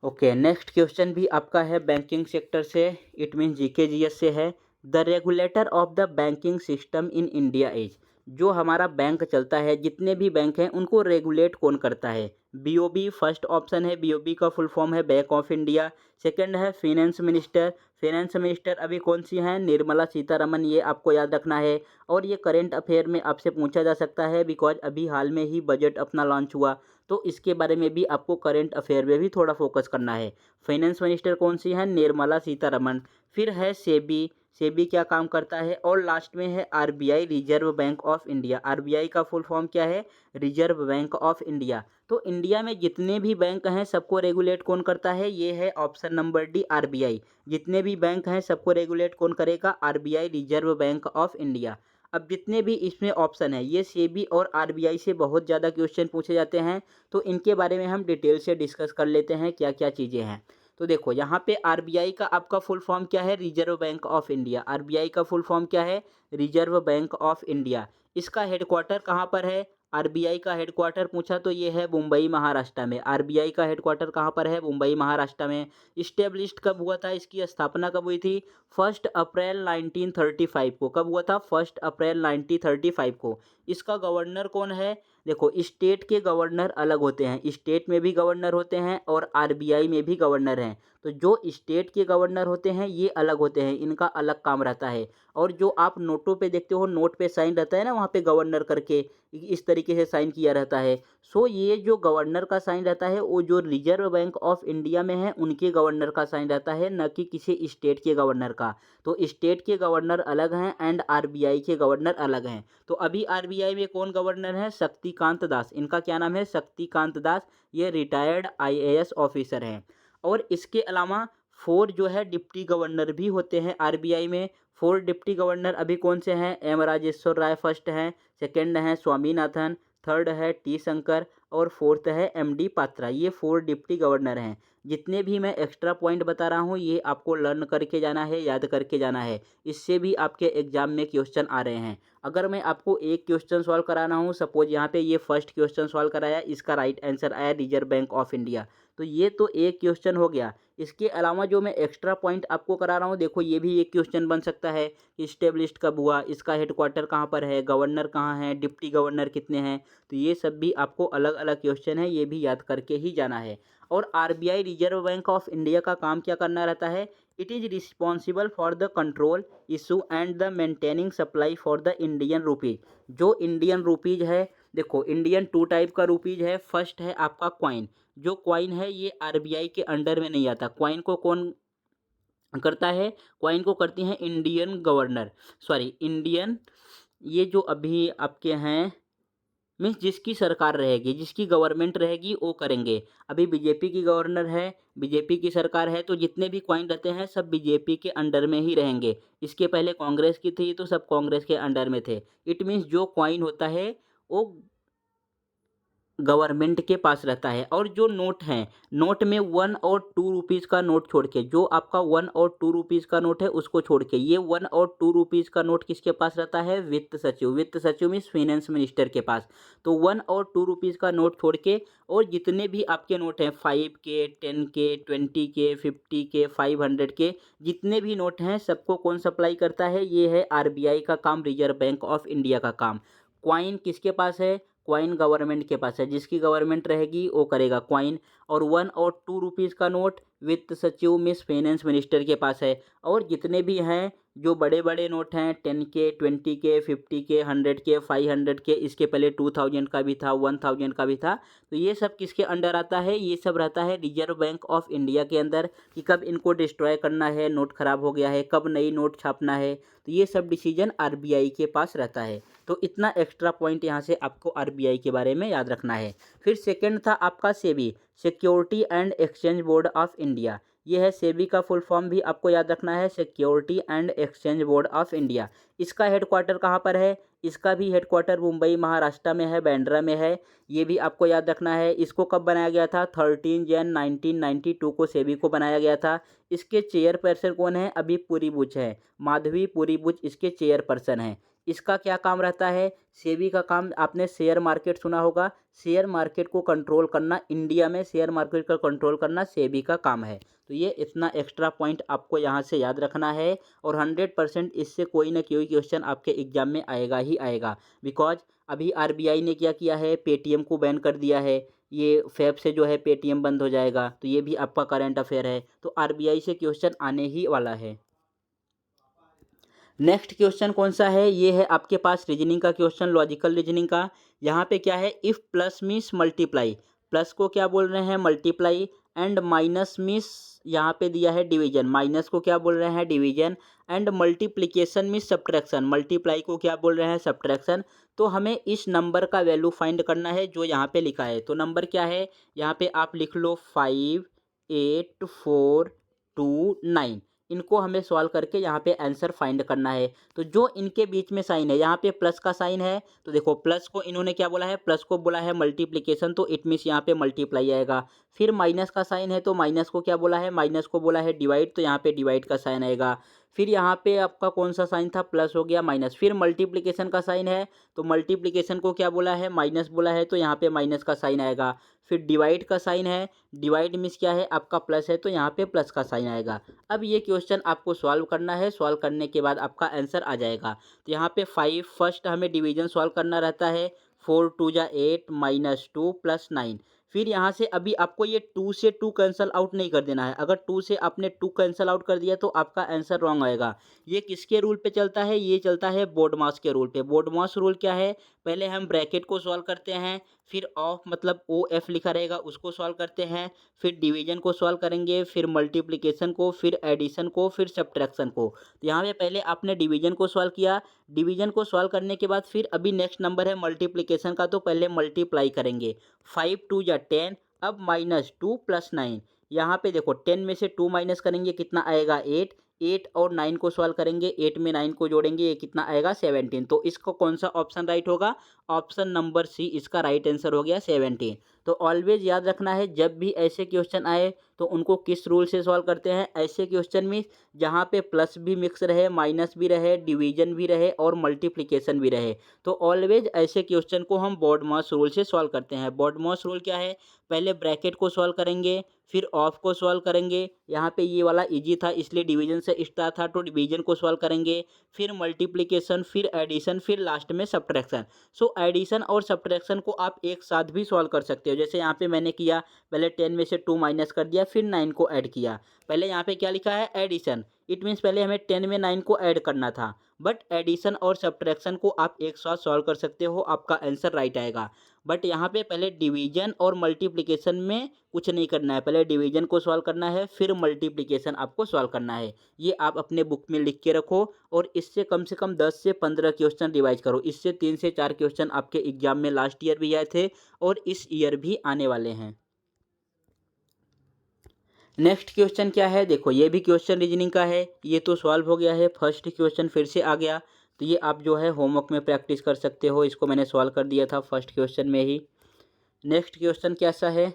ओके, नेक्स्ट क्वेश्चन भी आपका है बैंकिंग सेक्टर से, इट मीन जीके जीएस से है। The regulator of the banking system in India is, जो हमारा बैंक चलता है, जितने भी बैंक हैं उनको रेगुलेट कौन करता है? बीओबी फर्स्ट ऑप्शन है, बीओबी का फुल फॉर्म है बैंक ऑफ इंडिया। सेकंड है फाइनेंस मिनिस्टर, फाइनेंस मिनिस्टर अभी कौन सी हैं, निर्मला सीतारमन, ये आपको याद रखना है। और ये करंट अफेयर में आपसे पूछा जा सकता है, बिकॉज अभी हाल में ही बजट अपना लॉन्च हुआ, तो इसके बारे में भी आपको करंट अफेयर में भी थोड़ा फोकस करना है। फाइनेंस मिनिस्टर कौन सी है, निर्मला सीतारमन। फिर है सेबी, सेबी क्या काम करता है, और लास्ट में है RBI, reserve bank of India. RBI का फुल फॉर्म क्या है, रिजर्व बैंक ऑफ इंडिया। तो इंडिया में जितने भी बैंक हैं सबको रेगुलेट कौन करता है, ये है ऑप्शन नंबर डी, आरबीआई। जितने भी बैंक हैं सबको रेगुलेट कौन करेगा, RBI, reserve bank of India. अब जितने भी इसमें ऑप्शन है, ये सेबी और आरबीआई से बहुत ज़्यादा क्वेश्चन पूछे जाते हैं, तो इनके बारे में हम डिटेल से डिस्कस कर लेते हैं क्या क्या चीज़ें हैं। तो देखो यहाँ पे आरबीआई का आपका फुल फॉर्म क्या है, reserve bank of India. RBI का फुल फॉर्म क्या है, रिजर्व बैंक ऑफ इंडिया। इसका हेडक्वार्टर कहाँ पर है, आरबीआई का हेडक्वार्टर पूछा तो ये है मुंबई महाराष्ट्र में। आरबीआई का हेडक्वार्टर कहाँ पर है, मुंबई महाराष्ट्र में। इस्टेब्लिश्ड कब हुआ था, इसकी स्थापना कब हुई थी, 1 अप्रैल 1935 को। कब हुआ था, 1 अप्रैल 1935 को। इसका गवर्नर कौन है, देखो स्टेट के गवर्नर अलग होते हैं, स्टेट में भी गवर्नर होते हैं और आरबीआई में भी गवर्नर हैं। तो जो स्टेट के गवर्नर होते हैं ये अलग होते हैं, इनका अलग काम रहता है। और जो आप नोटों पे देखते हो, नोट पे साइन रहता है ना, वहाँ पे गवर्नर करके इस तरीके से साइन किया रहता है। सो ये जो गवर्नर का साइन रहता है वो जो रिजर्व बैंक ऑफ इंडिया में है उनके गवर्नर का साइन रहता है, न कि किसी स्टेट के गवर्नर का। तो स्टेट के गवर्नर अलग हैं एंड आरबीआई के गवर्नर अलग हैं। तो अभी आरबीआई में कौन गवर्नर है, शक्तिकांत दास। इनका क्या नाम है, शक्तिकांत दास। ये रिटायर्ड आईएएस ऑफिसर हैं। और इसके अलावा 4 जो है डिप्टी गवर्नर भी होते हैं आरबीआई में। 4 डिप्टी गवर्नर अभी कौन से हैं, एम राजेश्वर राय फर्स्ट हैं, सेकंड है स्वामीनाथन, थर्ड है टी शंकर, और फोर्थ है एमडी पात्रा। ये 4 डिप्टी गवर्नर हैं। जितने भी मैं एक्स्ट्रा पॉइंट बता रहा हूँ ये आपको लर्न करके जाना है, याद करके जाना है। इससे भी आपके एग्जाम में क्वेश्चन आ रहे हैं। अगर मैं आपको एक क्वेश्चन सॉल्व कराना हूँ, सपोज यहाँ पे ये फर्स्ट क्वेश्चन सॉल्व कराया, इसका राइट आंसर आया रिजर्व बैंक ऑफ इंडिया, तो ये तो एक क्वेश्चन हो गया। इसके अलावा जो मैं एक्स्ट्रा पॉइंट आपको करा रहा हूँ, देखो ये भी एक क्वेश्चन बन सकता है कि इस्टेब्लिश्ड कब हुआ, इसका हेडक्वार्टर कहाँ पर है, गवर्नर कहाँ है, डिप्टी गवर्नर कितने हैं। तो ये सब भी आपको अलग अलग क्वेश्चन है, ये भी याद करके ही जाना है। और RBI, reserve bank of India का काम क्या करना रहता है, it is responsible for the control issue and the maintaining supply for the Indian rupees. जो इंडियन रुपीज है, देखो इंडियन 2 टाइप का रुपीज है। फर्स्ट है आपका क्वाइन, जो क्वाइन है ये आरबीआई के अंडर में नहीं आता। क्वाइन को कौन करता है, क्वाइन को करती हैं इंडियन गवर्नर, सॉरी इंडियन, ये जो अभी आपके हैं मीन्स जिसकी सरकार रहेगी, जिसकी गवर्नमेंट रहेगी वो करेंगे। अभी बीजेपी की गवर्नर है, बीजेपी की सरकार है, तो जितने भी क्वाइन रहते हैं सब बीजेपी के अंडर में ही रहेंगे। इसके पहले कांग्रेस की थी तो सब कांग्रेस के अंडर में थे। इट मीन्स जो क्वाइन होता है वो गवर्नमेंट के पास रहता है। और जो नोट हैं, नोट में 1 और 2 रुपीज़ का नोट छोड़ के, जो आपका 1 और 2 रुपीज़ का नोट है उसको छोड़ के, ये 1 और 2 रुपीज़ का नोट किसके पास रहता है? वित्त सचिव। वित्त सचिव मीन्स फाइनेंस मिनिस्टर के पास। तो 1 और 2 रुपीज़ का नोट छोड़ के और जितने भी आपके नोट हैं 5 के, 10 के, 20 के, 50 के, 500 के, जितने भी नोट हैं सबको कौन सप्लाई करता है? ये है आरबीआई का काम, रिजर्व बैंक ऑफ इंडिया का काम। क्वाइन किसके पास है? क्वाइन गवर्नमेंट के पास है। जिसकी गवर्नमेंट रहेगी वो करेगा क्वाइन। और 1 और 2 रुपीज़ का नोट वित्त सचिव मिस फाइनेंस मिनिस्टर के पास है। और जितने भी हैं जो बड़े बड़े नोट हैं 10 के, 20 के, 50 के, 100 के, 500 के, इसके पहले 2000 का भी था, 1000 का भी था, तो ये सब किसके अंडर आता है? ये सब रहता है रिजर्व बैंक ऑफ इंडिया के अंदर, कि कब इनको डिस्ट्रॉय करना है, नोट खराब हो गया है, कब नई नोट छापना है, तो ये सब डिसीजन आरबीआई के पास रहता है। तो इतना एक्स्ट्रा पॉइंट यहाँ से आपको आरबीआई के बारे में याद रखना है। फिर सेकंड था आपका SEBI, security and exchange board of India. ये है सेबी का फुल फॉर्म भी आपको याद रखना है, security and exchange board of India. इसका हेडक्वार्टर कहाँ पर है? इसका भी हेडक्वार्टर मुंबई महाराष्ट्र में है, बांद्रा में है। ये भी आपको याद रखना है। इसको कब बनाया गया था? 13 जन 1992 को सेबी को बनाया गया था। इसके चेयरपर्सन कौन है? अभी पुरी बुच है, माधवी पुरी बुच इसके चेयरपर्सन हैं। इसका क्या काम रहता है? सेबी का काम, आपने शेयर मार्केट सुना होगा, शेयर मार्केट को कंट्रोल करना, इंडिया में शेयर मार्केट का कंट्रोल करना सेबी का काम है। तो ये इतना एक्स्ट्रा पॉइंट आपको यहाँ से याद रखना है। और 100% इससे कोई ना कोई क्वेश्चन आपके एग्जाम में आएगा ही आएगा। बिकॉज अभी आरबीआई ने क्या किया है? पेटीएम को बैन कर दिया है। ये फेब से जो है पेटीएम बंद हो जाएगा, तो ये भी आपका करंट अफेयर है। तो आरबीआई से क्वेश्चन आने ही वाला है। नेक्स्ट क्वेश्चन कौन सा है? ये है आपके पास रीजनिंग का क्वेश्चन, लॉजिकल रीजनिंग का। यहाँ पे क्या है? If plus means multiply, plus को क्या बोल रहे हैं? मल्टीप्लाई। एंड माइनस मीन्स यहाँ पे दिया है डिवीजन, माइनस को क्या बोल रहे हैं? Division. And multiplication means subtraction, multiply को क्या बोल रहे हैं? सब्ट्रैक्शन। तो हमें इस नंबर का वैल्यू फाइंड करना है जो यहाँ पे लिखा है। तो नंबर क्या है? यहाँ पे आप लिख लो 5, 8, 4, 2, 9। इनको हमें सॉल्व करके यहाँ पे आंसर फाइंड करना है। तो जो इनके बीच में साइन है, यहाँ पे प्लस का साइन है, तो देखो प्लस को इन्होंने क्या बोला है? प्लस को बोला है मल्टीप्लिकेशन, तो इट मीन्स यहाँ पे मल्टीप्लाई आएगा। फिर माइनस का साइन है, तो माइनस को क्या बोला है? माइनस को बोला है डिवाइड, तो यहाँ पे डिवाइड का साइन आएगा। फिर यहाँ पे आपका कौन सा साइन था? प्लस हो गया, माइनस। फिर मल्टीप्लिकेशन का साइन है, तो मल्टीप्लिकेशन को क्या बोला है? माइनस बोला है, तो यहाँ पे माइनस का साइन आएगा। फिर डिवाइड का साइन है, डिवाइड मीन्स क्या है? आपका प्लस है, तो यहाँ पे प्लस का साइन आएगा। अब ये क्वेश्चन आपको सॉल्व करना है, सॉल्व करने के बाद आपका आंसर आ जाएगा। तो यहाँ पे 5 फर्स्ट हमें डिवीजन सॉल्व करना रहता है। 4 2 जा 8 -2 + 9। फिर यहाँ से अभी आपको ये 2 से 2 कैंसल आउट नहीं कर देना है। अगर 2 से आपने 2 कैंसल आउट कर दिया तो आपका आंसर रॉन्ग आएगा। ये किसके रूल पे चलता है? ये चलता है बोडमास के रूल पे। बोडमास रूल क्या है? पहले हम ब्रैकेट को सॉल्व करते हैं, फिर ऑफ मतलब ओ एफ लिखा रहेगा उसको सॉल्व करते हैं, फिर डिवीजन को सॉल्व करेंगे, फिर मल्टीप्लिकेशन को, फिर एडिशन को, फिर सब्ट्रैक्शन को। तो यहाँ पे पहले आपने डिवीजन को सॉल्व किया, डिवीजन को सॉल्व करने के बाद फिर अभी नेक्स्ट नंबर है मल्टीप्लिकेशन का, तो पहले मल्टीप्लाई करेंगे। 5 2 जा 10, अब -2 + 9। यहाँ पे देखो 10 में से 2 माइनस करेंगे, कितना आएगा? 8। 8 और 9 को सॉल्व करेंगे, 8 में 9 को जोड़ेंगे, ये कितना आएगा? 17। तो इसको कौन सा ऑप्शन राइट होगा? ऑप्शन नंबर सी इसका राइट आंसर हो गया 17। तो ऑलवेज याद रखना है, जब भी ऐसे क्वेश्चन आए तो उनको किस रूल से सॉल्व करते हैं? ऐसे क्वेश्चन में जहाँ पे प्लस भी मिक्स रहे, माइनस भी रहे, डिवीजन भी रहे और मल्टीप्लिकेशन भी रहे, तो ऑलवेज ऐसे क्वेश्चन को हम बॉडमास रूल से सॉल्व करते हैं। बॉडमास रूल क्या है? पहले ब्रैकेट को सॉल्व करेंगे, फिर ऑफ को सॉल्व करेंगे। यहाँ पे ये वाला इजी था इसलिए डिवीजन से स्टार्ट था, तो डिवीजन को सॉल्व करेंगे, फिर मल्टीप्लिकेशन, फिर एडिशन, फिर लास्ट में सब्ट्रैक्शन। सो एडिशन और सब्ट्रैक्शन को आप एक साथ भी सॉल्व कर सकते हो। जैसे यहाँ पे मैंने किया, पहले 10 में से 2 माइनस कर दिया, फिर 9 को ऐड किया। पहले यहाँ पे क्या लिखा है? एडिशन। इट मीन्स पहले हमें 10 में 9 को ऐड करना था, बट एडिशन और सब्ट्रैक्शन को आप एक साथ सॉल्व कर सकते हो, आपका आंसर राइट आएगा। बट यहाँ पे पहले डिवीजन और मल्टीप्लिकेशन में कुछ नहीं करना है, पहले डिवीजन को सॉल्व करना है, फिर मल्टीप्लिकेशन आपको सॉल्व करना है। ये आप अपने बुक में लिख के रखो और इससे कम से कम 10 से 15 क्वेश्चन रिवाइज करो। इससे 3 से 4 क्वेश्चन आपके एग्जाम में लास्ट ईयर भी आए थे और इस ईयर भी आने वाले हैं। नेक्स्ट क्वेश्चन क्या है? देखो ये भी क्वेश्चन रीजनिंग का है, ये तो सॉल्व हो गया है। फर्स्ट क्वेश्चन फिर से आ गया, तो ये आप जो है होमवर्क में प्रैक्टिस कर सकते हो। इसको मैंने सॉल्व कर दिया था फर्स्ट क्वेश्चन में ही। नेक्स्ट क्वेश्चन कैसा है,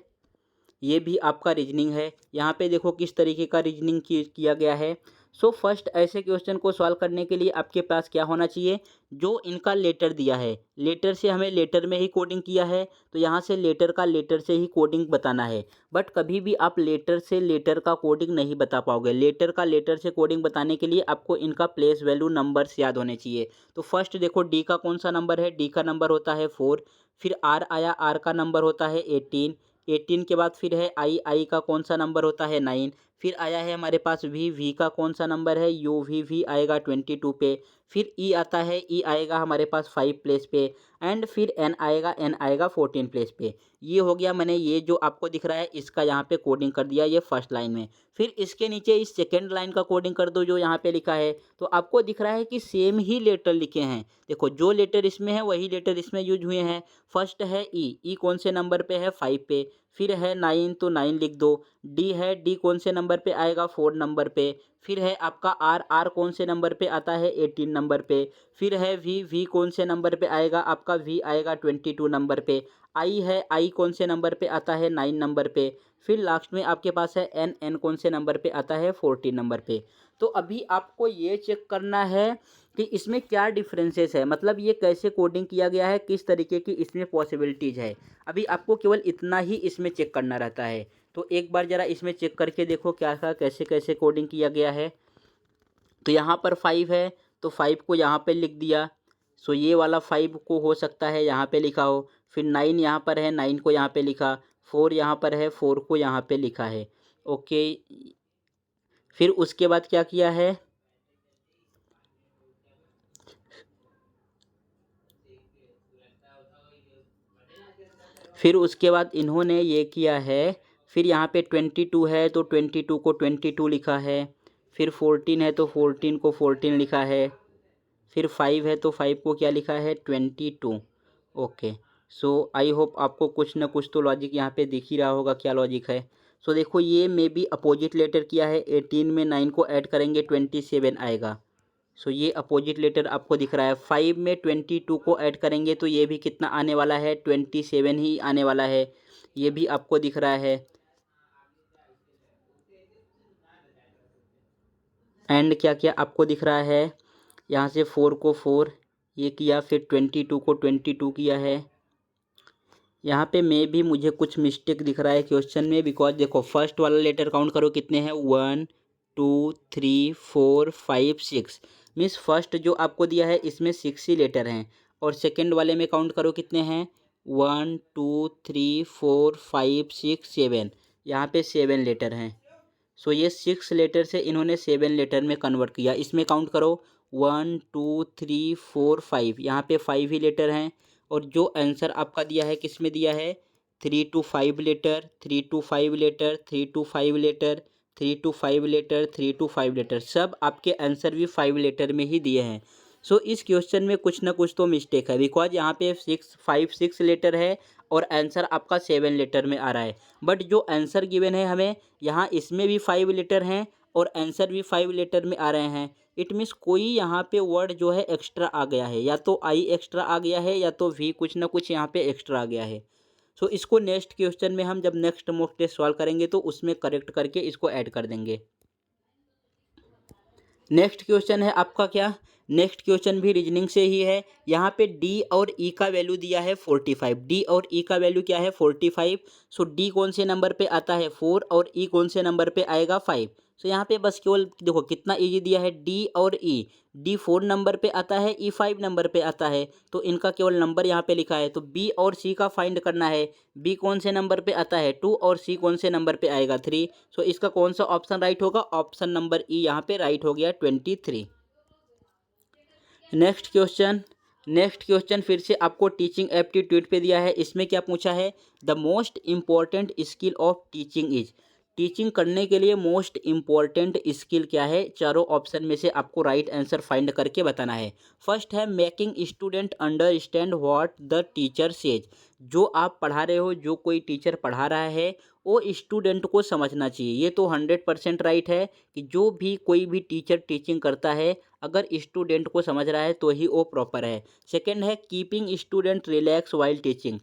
ये भी आपका रीजनिंग है। यहाँ पे देखो किस तरीके का रीजनिंग किया गया है। सो फर्स्ट ऐसे क्वेश्चन को सॉल्व करने के लिए आपके पास क्या होना चाहिए, जो इनका लेटर दिया है, लेटर से हमें लेटर में ही कोडिंग किया है तो यहाँ से लेटर का लेटर से ही कोडिंग बताना है। बट कभी भी आप लेटर से लेटर का कोडिंग नहीं बता पाओगे। लेटर का लेटर से कोडिंग बताने के लिए आपको इनका प्लेस वैल्यू नंबर्स याद होने चाहिए। तो फर्स्ट देखो डी का कौन सा नंबर है, डी का नंबर होता है 4। फिर आर आया, आर का नंबर होता है 18। 18 के बाद फिर है आई, आई का कौन सा नंबर होता है 9। फिर आया है हमारे पास वी, वी का कौन सा नंबर है यू, वी आएगा 22 पे। फिर ई आता है, ई आएगा हमारे पास 5 प्लेस पे। एंड फिर एन आएगा, एन आएगा 14 प्लेस पे। ये हो गया, मैंने ये जो आपको दिख रहा है इसका यहाँ पे कोडिंग कर दिया ये फर्स्ट लाइन में। फिर इसके नीचे इस सेकेंड लाइन का कोडिंग कर दो जो यहाँ पे लिखा है। तो आपको दिख रहा है कि सेम ही लेटर लिखे हैं। देखो जो लेटर इसमें है वही लेटर इसमें यूज हुए हैं। फर्स्ट है ई, ई कौन से नंबर पे है 5 पे। फिर है 9 तो 9 लिख दो। डी है, डी कौन से नंबर पे आएगा 4 नंबर पे। फिर है आपका आर, आर कौन से नंबर पे आता है 18 नंबर पे। फिर है वी, वी कौन से नंबर पे आएगा आपका वी आएगा 22 नंबर पे। आई है, आई कौन से नंबर पे आता है 9 नंबर पे। फिर लास्ट में आपके पास है एन, एन कौन से नंबर पे आता है 14 नंबर पे। तो अभी आपको ये चेक करना है कि इसमें क्या डिफरेंसेस है, मतलब ये कैसे कोडिंग किया गया है, किस तरीके की इसमें पॉसिबिलिटीज़ है। अभी आपको केवल इतना ही इसमें चेक करना रहता है। तो एक बार ज़रा इसमें चेक करके देखो क्या था, कैसे कैसे कोडिंग किया गया है। तो यहाँ पर 5 है तो 5 को यहाँ पे लिख दिया। सो ये वाला 5 को हो सकता है यहाँ पे लिखा हो। फिर 9 यहाँ पर है, 9 को यहाँ पे लिखा। 4 यहाँ पर है, 4 को यहाँ पे लिखा है। ओके, फिर उसके बाद क्या किया है, फिर उसके बाद इन्होंने ये किया है। फिर यहाँ पे 22 है तो 22 को 22 लिखा है। फिर 14 है तो 14 को 14 लिखा है। फिर 5 है तो 5 को क्या लिखा है 22। ओके, सो आई होप आपको कुछ ना कुछ तो लॉजिक यहाँ पे दिख ही रहा होगा क्या लॉजिक है। सो देखो ये मे बी अपोजिट लेटर किया है। 18 में 9 को ऐड करेंगे 27 आएगा। सो ये अपोजिट लेटर आपको दिख रहा है। 5 में 22 को ऐड करेंगे तो ये भी कितना आने वाला है 27 ही आने वाला है। ये भी आपको दिख रहा है। एंड क्या क्या आपको दिख रहा है, यहाँ से 4 को 4 ये किया, फिर 22 को 22 किया है। यहाँ पे में भी मुझे कुछ मिस्टेक दिख रहा है क्वेश्चन में, बिकॉज देखो फर्स्ट वाला लेटर काउंट करो कितने हैं 1 2 3 4 5 6। मीन्स फर्स्ट जो आपको दिया है इसमें 6 ही लेटर हैं। और सेकंड वाले में काउंट करो कितने हैं 1 2 3 4 5 6 7। यहाँ पे 7 लेटर हैं। सो ये 6 लेटर से इन्होंने 7 लेटर में कन्वर्ट किया। इसमें काउंट करो 1 2 3 4 5, यहाँ पे 5 ही लेटर हैं। और जो आंसर आपका दिया है किस में दिया है 3 to 5 letter, 3 to 5 letter, 3 to 5 letter, 3 to 5 letter, 3 to 5 letter, सब आपके आंसर भी 5 लेटर में ही दिए हैं। सो इस क्वेश्चन में कुछ ना कुछ तो मिस्टेक है, बिकॉज यहाँ पे 6 लेटर है और आंसर आपका 7 लेटर में आ रहा है। बट जो आंसर गिवन है हमें यहाँ इसमें भी 5 लेटर हैं और आंसर भी 5 लेटर में आ रहे हैं। इट मीन्स कोई यहाँ पे वर्ड जो है एक्स्ट्रा आ गया है, या तो आई एक्स्ट्रा आ गया है या तो वी कुछ ना कुछ यहाँ पे एक्स्ट्रा आ गया है। सो इसको नेक्स्ट क्वेश्चन में हम जब नेक्स्ट मॉक टेस्ट सॉल्व करेंगे तो उसमें करेक्ट करके इसको ऐड कर देंगे। नेक्स्ट क्वेश्चन है आपका क्या, नेक्स्ट क्वेश्चन भी रीजनिंग से ही है। यहाँ पे डी और ई का वैल्यू दिया है 45। डी और ई का वैल्यू क्या है 45। सो डी कौन से नंबर पे आता है 4 और ई कौन से नंबर पे आएगा 5। सो यहाँ पे बस केवल देखो कितना इजी दिया है, डी और ई। डी 4 नंबर पे आता है, ई 5 नंबर पे आता है, तो इनका केवल नंबर यहाँ पे लिखा है। तो बी और सी का फाइंड करना है। बी कौन से नंबर पे आता है 2 और सी कौन से नंबर पे आएगा 3। सो इसका कौन सा ऑप्शन राइट होगा, ऑप्शन नंबर ई यहाँ पे राइट हो गया 23। नेक्स्ट क्वेश्चन, नेक्स्ट क्वेश्चन फिर से आपको टीचिंग एप्टीट्यूड पे दिया है। इसमें क्या पूछा है, the most important skill of teaching is. Teaching करने के लिए मोस्ट इम्पॉर्टेंट स्किल क्या है, चारों ऑप्शन में से आपको राइट आंसर फाइंड करके बताना है। फर्स्ट है making student understand what the teacher says. जो आप पढ़ा रहे हो, जो कोई टीचर पढ़ा रहा है वो स्टूडेंट को समझना चाहिए। ये तो 100% राइट है कि जो भी कोई भी टीचर टीचिंग करता है अगर स्टूडेंट को समझ रहा है तो ही वो प्रॉपर है। सेकंड है keeping student relax while teaching.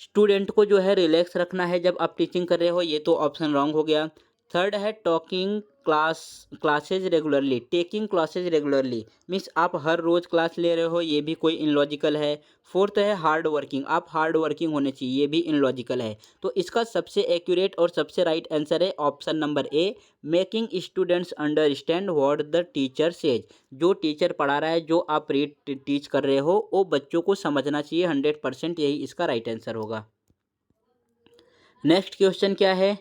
Student को जो है रिलैक्स रखना है जब आप टीचिंग कर रहे हो, ये तो ऑप्शन रॉन्ग हो गया। थर्ड है talking classes regularly, taking classes regularly means आप हर रोज़ क्लास ले रहे हो, ये भी कोई इनलॉजिकल है। फोर्थ है हार्ड वर्किंग, आप हार्ड वर्किंग होने चाहिए, ये भी इनलॉजिकल है। तो इसका सबसे एक्यूरेट और सबसे राइट आंसर है option number A, making students understand what the teacher says. जो टीचर पढ़ा रहा है, जो आप रीड टीच कर रहे हो, वो बच्चों को समझना चाहिए 100%, यही इसका राइट आंसर होगा। नेक्स्ट क्वेश्चन क्या है,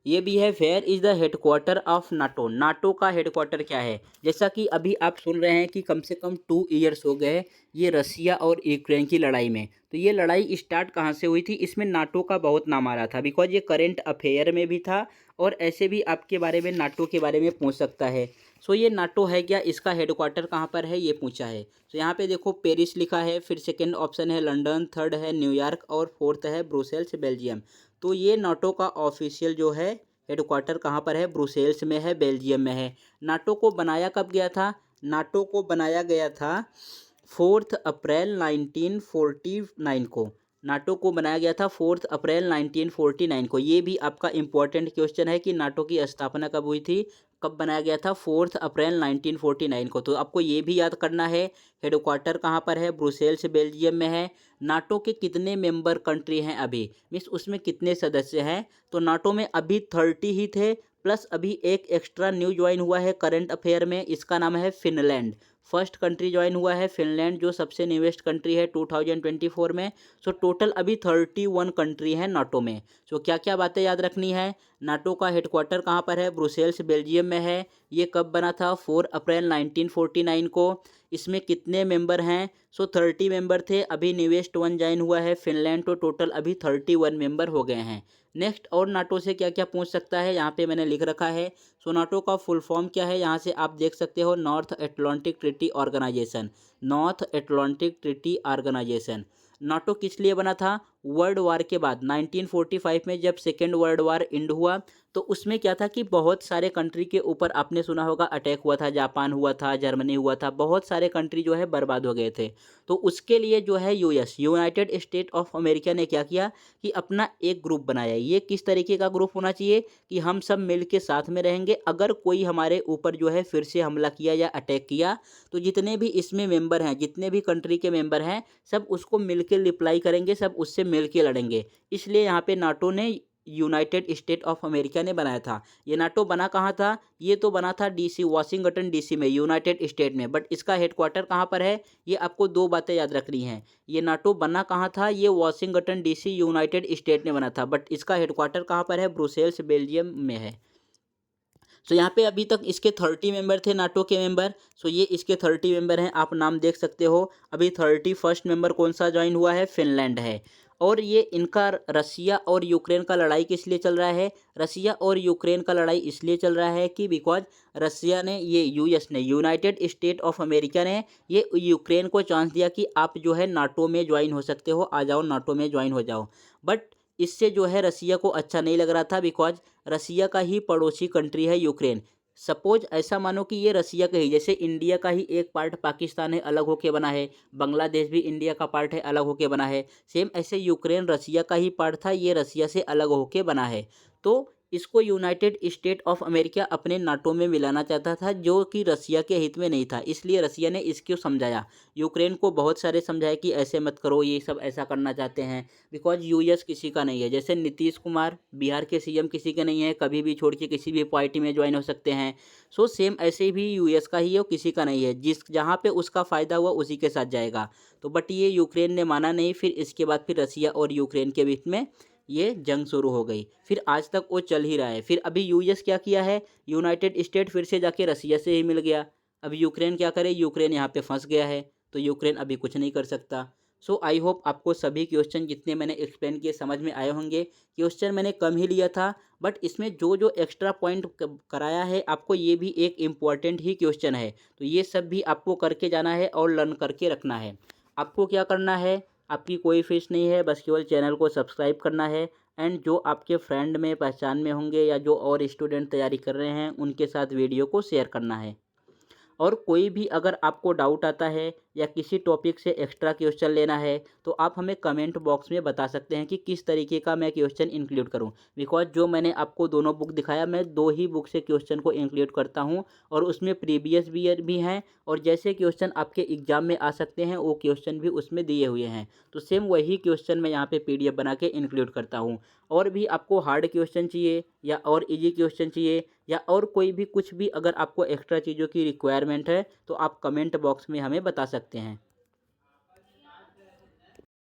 ये भी है, where is the headquarter of NATO. NATO का हेडक्वार्टर क्या है। जैसा कि अभी आप सुन रहे हैं कि कम से कम 2 ईयर्स हो गए ये रसिया और यूक्रेन की लड़ाई में। तो ये लड़ाई स्टार्ट कहाँ से हुई थी, इसमें नाटो का बहुत नाम आ रहा था, बिकॉज ये करेंट अफेयर में भी था और ऐसे भी आपके बारे में नाटो के बारे में पूछ सकता है। सो ये नाटो है क्या, इसका हेडक्वार्टर कहाँ पर है, ये पूछा है। तो यहाँ पे देखो पेरिस लिखा है, फिर सेकेंड ऑप्शन है लंदन, थर्ड है न्यूयॉर्क और फोर्थ है ब्रुसेल्स बेल्जियम। तो ये नाटो का ऑफिशियल जो है हेडक्वार्टर कहाँ पर है, ब्रुसेल्स में है, बेल्जियम में है। नाटो को बनाया कब गया था, नाटो को बनाया गया था 4 अप्रैल 1949 को। नाटो को बनाया गया था 4 अप्रैल 1949 को। ये भी आपका इम्पोर्टेंट क्वेश्चन है कि नाटो की स्थापना कब हुई थी, कब बनाया गया था, 4 अप्रैल 1949 को। तो आपको ये भी याद करना है हेडक्वार्टर कहाँ पर है, ब्रुसेल्स बेल्जियम में है। नाटो के कितने मेंबर कंट्री हैं अभी, मीन्स उसमें कितने सदस्य हैं। तो नाटो में अभी 30 ही थे, प्लस अभी एक एक्स्ट्रा न्यू ज्वाइन हुआ है करंट अफेयर में, इसका नाम है फिनलैंड। फर्स्ट कंट्री ज्वाइन हुआ है फिनलैंड, जो सबसे न्यूएस्ट कंट्री है 2024 में। सो टोटल अभी 31 कंट्री है नाटो में। सो क्या क्या बातें याद रखनी है, नाटो का हेडक्वार्टर कहाँ पर है, ब्रुसेल्स बेल्जियम में है। ये कब बना था, 4 अप्रैल 1949 को। इसमें कितने मेंबर हैं, सो 30 मेंबर थे, अभी न्यूएस्ट वन ज्वाइन हुआ है फिनलैंड, तो टोटल अभी 31 मेंबर हो गए हैं। नेक्स्ट और नाटो से क्या क्या पूछ सकता है, यहाँ पे मैंने लिख रखा है। सो नाटो का फुल फॉर्म क्या है, यहाँ से आप देख सकते हो, North Atlantic Treaty Organization, North Atlantic Treaty Organization. NATO किस लिए बना था, वर्ल्ड वार के बाद 1945 में जब सेकेंड वर्ल्ड वार एंड हुआ, तो उसमें क्या था कि बहुत सारे कंट्री के ऊपर आपने सुना होगा अटैक हुआ था, जापान हुआ था, जर्मनी हुआ था, बहुत सारे कंट्री जो है बर्बाद हो गए थे। तो उसके लिए जो है US, United state of America ने क्या किया कि अपना एक ग्रुप बनाया। ये किस तरीके का ग्रुप होना चाहिए कि हम सब मिल के साथ में रहेंगे, अगर कोई हमारे ऊपर जो है फिर से हमला किया या अटैक किया, तो जितने भी इसमें मेंबर हैं, जितने भी कंट्री के मेंबर हैं, सब उसको मिल के रिप्लाई करेंगे, सब उससे मिल के लड़ेंगे। इसलिए यहाँ पे नाटो ने, यूनाइटेड स्टेट ऑफ अमेरिका ने बनाया था। ये नाटो बना कहाँ था, ये तो बना था डीसी, वाशिंगटन डीसी में, यूनाइटेड स्टेट में, बट इसका हेडक्वार्टर कहाँ पर है, ये आपको दो बातें याद रखनी है। ये नाटो बना कहाँ था, ये वाशिंगटन डीसी यूनाइटेड स्टेट में बना था, बट इसका हेडक्वार्टर कहाँ पर है, ब्रुसेल्स बेल्जियम में है। सो यहाँ पे अभी तक इसके 30 मेंबर थे नाटो के मेंबर। सो ये इसके 30 मेंबर हैं, आप नाम देख सकते हो। अभी 31st मेंबर कौन सा ज्वाइन हुआ है, फिनलैंड है। और ये इनका रसिया और यूक्रेन का लड़ाई किस लिए चल रहा है, रसिया और यूक्रेन का लड़ाई इसलिए चल रहा है कि बिकॉज रसिया ने, ये यूएस ने, यूनाइटेड स्टेट ऑफ अमेरिका ने ये यूक्रेन को चांस दिया कि आप जो है नाटो में ज्वाइन हो सकते हो, आ जाओ नाटो में ज्वाइन हो जाओ। बट इससे जो है रसिया को अच्छा नहीं लग रहा था, बिकॉज रसिया का ही पड़ोसी कंट्री है यूक्रेन। सपोज ऐसा मानो कि ये रसिया का ही, जैसे इंडिया का ही एक पार्ट पाकिस्तान है, अलग होके बना है, बांग्लादेश भी इंडिया का पार्ट है, अलग होके बना है, सेम ऐसे यूक्रेन रसिया का ही पार्ट था, ये रसिया से अलग होके बना है। तो इसको यूनाइटेड स्टेट ऑफ अमेरिका अपने नाटो में मिलाना चाहता था, जो कि रसिया के हित में नहीं था, इसलिए रसिया ने इसको समझाया, यूक्रेन को बहुत सारे समझाया कि ऐसे मत करो, ये सब ऐसा करना चाहते हैं, बिकॉज यूएस किसी का नहीं है। जैसे नीतीश कुमार बिहार के सीएम किसी के नहीं है, कभी भी छोड़ के किसी भी पार्टी में ज्वाइन हो सकते हैं। सो सेम ऐसे भी यूएस का ही है, वो किसी का नहीं है, जिस जहाँ पे उसका फ़ायदा हुआ उसी के साथ जाएगा। तो बट ये यूक्रेन ने माना नहीं, फिर इसके बाद फिर रसिया और यूक्रेन के बीच में ये जंग शुरू हो गई, फिर आज तक वो चल ही रहा है। फिर अभी यूएस क्या किया है, यूनाइटेड स्टेट फिर से जाके रसिया से ही मिल गया। अब यूक्रेन क्या करे, यूक्रेन यहाँ पे फंस गया है, तो यूक्रेन अभी कुछ नहीं कर सकता। सो आई होप आपको सभी क्वेश्चन जितने मैंने एक्सप्लेन किए समझ में आए होंगे। क्वेश्चन मैंने कम ही लिया था, बट इसमें जो जो एक्स्ट्रा पॉइंट कराया है आपको, ये भी एक इम्पॉर्टेंट ही क्वेश्चन है। तो ये सब भी आपको करके जाना है और लर्न करके रखना है। आपको क्या करना है, आपकी कोई फीस नहीं है, बस केवल चैनल को सब्सक्राइब करना है, एंड जो आपके फ्रेंड में पहचान में होंगे या जो और स्टूडेंट तैयारी कर रहे हैं उनके साथ वीडियो को शेयर करना है। और कोई भी अगर आपको डाउट आता है या किसी टॉपिक से एक्स्ट्रा क्वेश्चन लेना है तो आप हमें कमेंट बॉक्स में बता सकते हैं कि किस तरीके का मैं क्वेश्चन इंक्लूड करूं। बिकॉज जो मैंने आपको दोनों बुक दिखाया, मैं 2 ही बुक से क्वेश्चन को इंक्लूड करता हूं और उसमें प्रीवियस ईयर भी हैं और जैसे क्वेश्चन आपके एग्ज़ाम में आ सकते हैं वो क्वेश्चन भी उसमें दिए हुए हैं। तो सेम वही क्वेश्चन मैं यहाँ पे पीडीएफ बना के इंक्लूड करता हूँ। और भी आपको हार्ड क्वेश्चन चाहिए या और इजी क्वेश्चन चाहिए या और कोई भी कुछ भी अगर आपको एक्स्ट्रा चीज़ों की रिक्वायरमेंट है तो आप कमेंट बॉक्स में हमें बता सकते हैं।